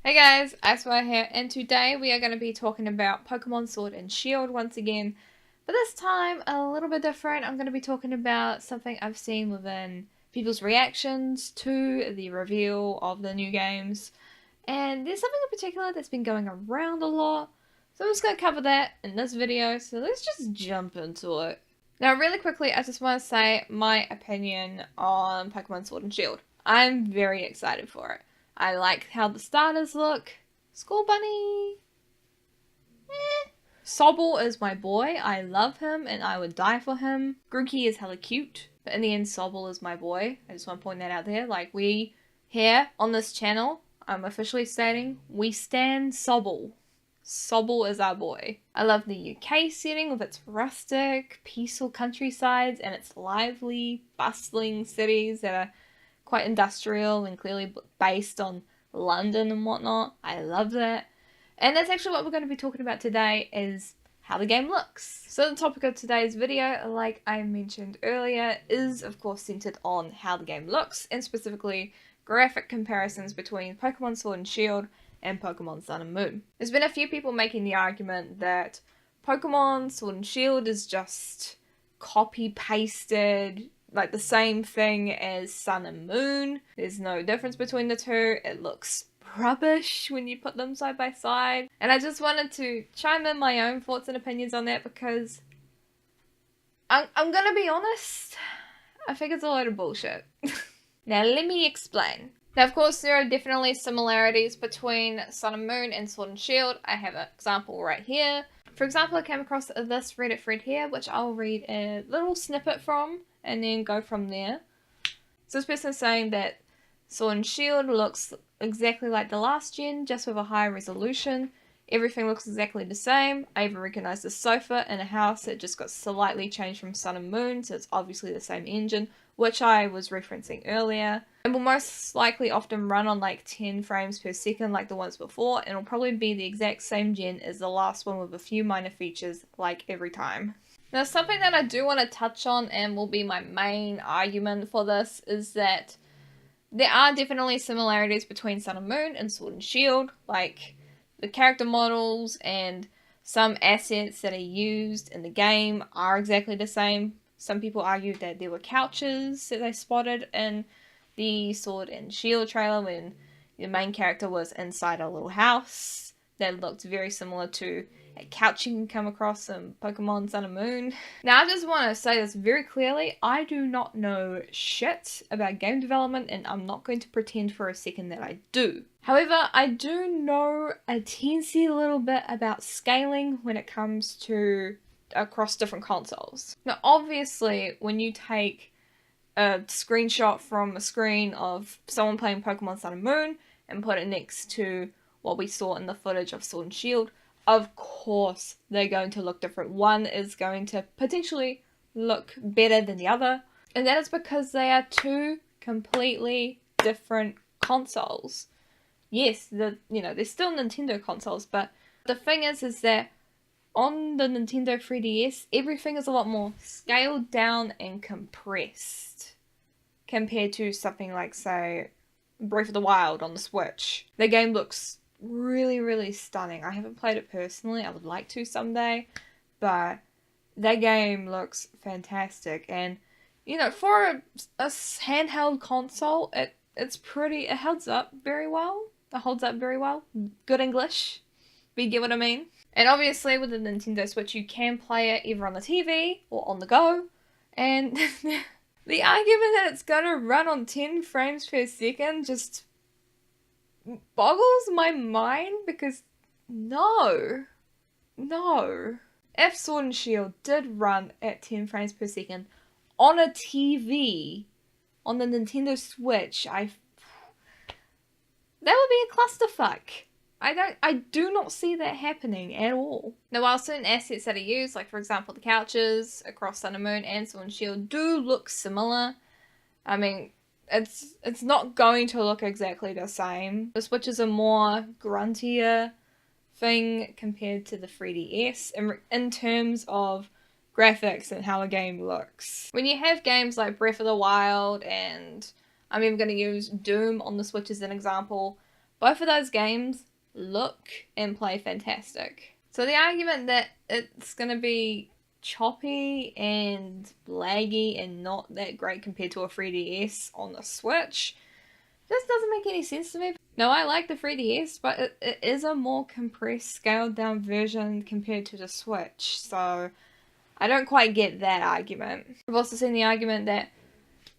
Hey guys, IceWire here, and today we are going to be talking about Pokemon Sword and Shield once again. But this time, a little bit different. I'm going to be talking about something I've seen within people's reactions to the reveal of the new games. And there's something in particular that's been going around a lot. So I'm just going to cover that in this video, so let's just jump into it. Now really quickly, I just want to say my opinion on Pokemon Sword and Shield. I'm very excited for it. I like how the starters look. School Bunny. Sobel is my boy. I love him and I would die for him. Grookey is hella cute. But in the end, Sobel is my boy. I just want to point that out there. Like, we here on this channel, I'm officially stating, we stand Sobel. Sobel is our boy. I love the UK setting with its rustic, peaceful countrysides and its lively, bustling cities that are quite industrial and clearly based on London and whatnot. I love that. And that's actually what we're going to be talking about today, is how the game looks. So the topic of today's video, like I mentioned earlier, is of course centered on how the game looks, and specifically graphic comparisons between Pokemon Sword and Shield and Pokemon Sun and Moon. There's been a few people making the argument that Pokemon Sword and Shield is just copy-pasted, like the same thing as Sun and Moon. There's no difference between the two. It looks rubbish when you put them side by side. And I just wanted to chime in my own thoughts and opinions on that because I'm gonna be honest, I think it's a load of bullshit. Now let me explain. Now of course there are definitely similarities between Sun and Moon and Sword and Shield. I have an example right here. For example, I came across this Reddit thread here, which I'll read a little snippet from and then go from there. So this person is saying that Sword and Shield looks exactly like the last gen, just with a higher resolution. Everything looks exactly the same. I even recognize the sofa in a house that just got slightly changed from Sun and Moon, so it's obviously the same engine, which I was referencing earlier. And will most likely often run on like 10 frames per second like the ones before, and will probably be the exact same gen as the last one with a few minor features like every time. Now something that I do want to touch on, and will be my main argument for this, is that there are definitely similarities between Sun and Moon and Sword and Shield, like the character models and some assets that are used in the game are exactly the same. Some people argue that there were couches that they spotted in the Sword and Shield trailer when the main character was inside a little house that looked very similar to a couch you can come across in Pokemon Sun and Moon. Now I just want to say this very clearly, I do not know shit about game development and I'm not going to pretend for a second that I do. However, I do know a teensy little bit about scaling when it comes to across different consoles. Now obviously when you take a screenshot from a screen of someone playing Pokemon Sun and Moon and put it next to what we saw in the footage of Sword and Shield, of course they're going to look different. One is going to potentially look better than the other, and that is because they are two completely different consoles. Yes, they're still Nintendo consoles, but the thing is that on the Nintendo 3DS, everything is a lot more scaled down and compressed compared to something like, say, Breath of the Wild on the Switch. The game looks really, really stunning. I haven't played it personally. I would like to someday, but that game looks fantastic. And, for a handheld console, it holds up very well. It holds up very well. Good English, but you get what I mean. And obviously with the Nintendo Switch you can play it either on the TV or on the go, and the argument that it's gonna run on 10 frames per second just boggles my mind, because no. If Sword and Shield did run at 10 frames per second on a TV, on the Nintendo Switch, that would be a clusterfuck. I do not see that happening at all. Now while certain assets that are used, like for example the couches across Sun and Moon and Sword and Shield do look similar, I mean, it's not going to look exactly the same. The Switch is a more gruntier thing compared to the 3DS in terms of graphics and how a game looks. When you have games like Breath of the Wild, and I'm even going to use Doom on the Switch as an example, Both of those games look and play fantastic. So the argument that it's going to be choppy and laggy and not that great compared to a 3DS on the Switch just doesn't make any sense to me. No, I like the 3DS, but it is a more compressed, scaled down version compared to the Switch, so I don't quite get that argument. I've also seen the argument that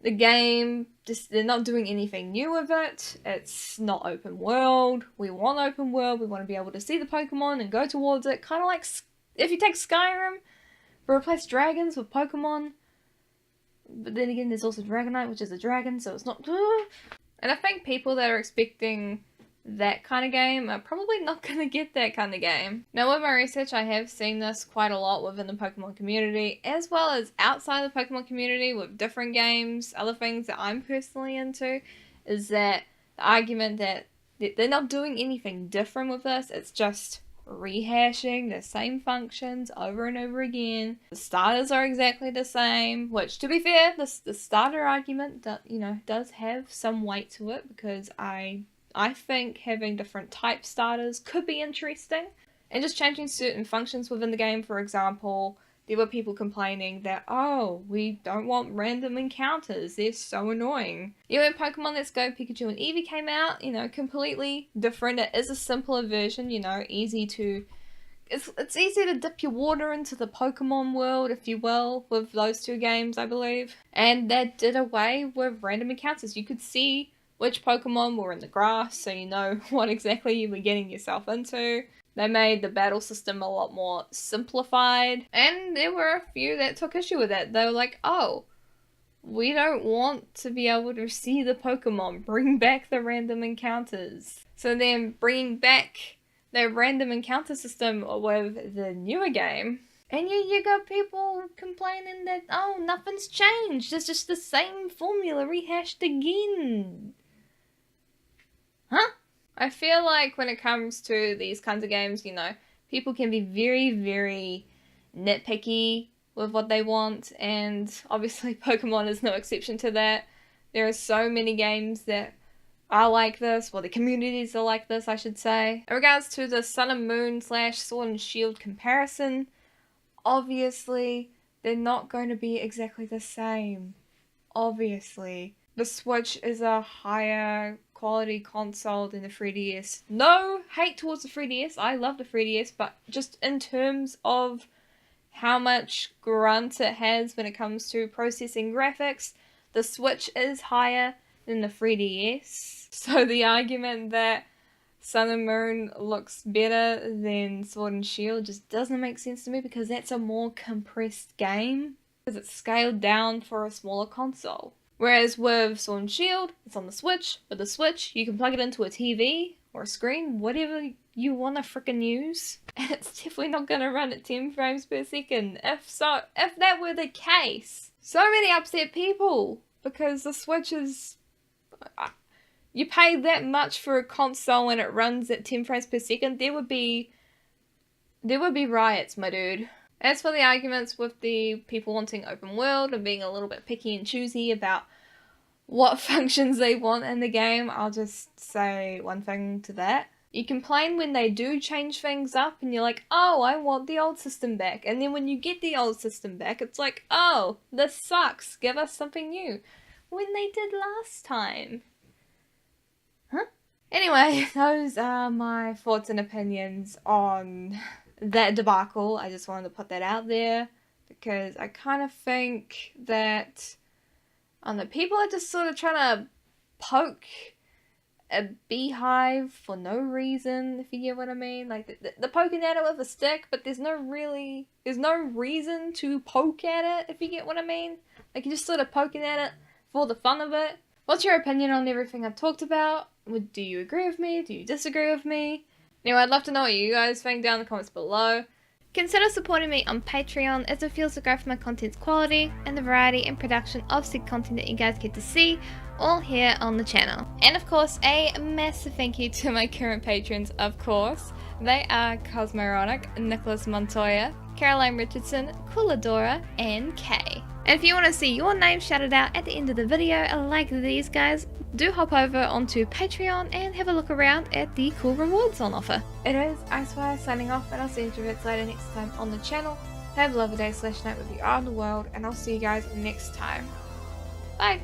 the game, they're not doing anything new with it. It's not open world. We want open world. We want to be able to see the Pokemon and go towards it. Kind of like if you take Skyrim, but replace dragons with Pokemon. But then again, there's also Dragonite, which is a dragon, so it's not... And I think people that are expecting that kind of game are probably not going to get that kind of game. Now, with my research, I have seen this quite a lot within the Pokemon community, as well as outside the Pokemon community with different games, other things that I'm personally into, is that the argument that they're not doing anything different with this, it's just rehashing the same functions over and over again. The starters are exactly the same, which, to be fair, the starter argument that, you know, does have some weight to it, because I think having different type starters could be interesting, and just changing certain functions within the game. For example, there were people complaining that, oh, we don't want random encounters, they're so annoying. You know, when Pokemon Let's Go Pikachu and Eevee came out, you know, completely different. It is a simpler version, you know, it's easy to dip your water into the Pokemon world, if you will, with those two games, I believe. And that did away with random encounters. You could see which Pokemon were in the grass, so you know what exactly you were getting yourself into. They made the battle system a lot more simplified, and there were a few that took issue with that. They were like, oh, we don't want to be able to see the Pokemon, bring back the random encounters. So then bringing back the random encounter system with the newer game, and you got people complaining that, oh, nothing's changed, it's just the same formula rehashed again. Huh? I feel like when it comes to these kinds of games, you know, people can be very, very nitpicky with what they want, and obviously Pokemon is no exception to that. There are so many games that are like this, well, the communities are like this, I should say. In regards to the Sun and Moon / Sword and Shield comparison, obviously they're not going to be exactly the same. Obviously. The Switch is a higher quality console than the 3DS. No hate towards the 3DS, I love the 3DS, but just in terms of how much grunt it has when it comes to processing graphics, the Switch is higher than the 3DS. So the argument that Sun and Moon looks better than Sword and Shield just doesn't make sense to me, because that's a more compressed game, because it's scaled down for a smaller console. Whereas with Sword and Shield, it's on the Switch. With the Switch, you can plug it into a TV or a screen, whatever you want to frickin' use. And it's definitely not going to run at 10 frames per second. If that were the case, so many upset people, because the Switch is... You pay that much for a console and it runs at 10 frames per second, there would be riots, my dude. As for the arguments with the people wanting open world and being a little bit picky and choosy about what functions they want in the game, I'll just say one thing to that. You complain when they do change things up and you're like, oh, I want the old system back. And then when you get the old system back, it's like, oh, this sucks, give us something new. When they did last time. Huh? Anyway, those are my thoughts and opinions on that debacle. I just wanted to put that out there, because I kind of think that people are just sort of trying to poke a beehive for no reason, if you get what I mean. Like, they're poking at it with a stick, but there's no reason to poke at it, if you get what I mean. Like, you're just sort of poking at it for the fun of it. What's your opinion on everything I've talked about? Do you agree with me? Do you disagree with me? Anyway, I'd love to know what you guys think down in the comments below. Consider supporting me on Patreon, as it fuels the growth of my content's quality and the variety and production of said content that you guys get to see all here on the channel. And of course, a massive thank you to my current patrons, of course. They are Cosmoronic, Nicholas Montoya, Caroline Richardson, Cooladora, and Kay. And if you want to see your name shouted out at the end of the video like these guys, do hop over onto Patreon and have a look around at the cool rewards on offer. It is IceWire signing off, and I'll see you later next time on the channel. Have a lovely day / night with you are in the world, and I'll see you guys next time. Bye!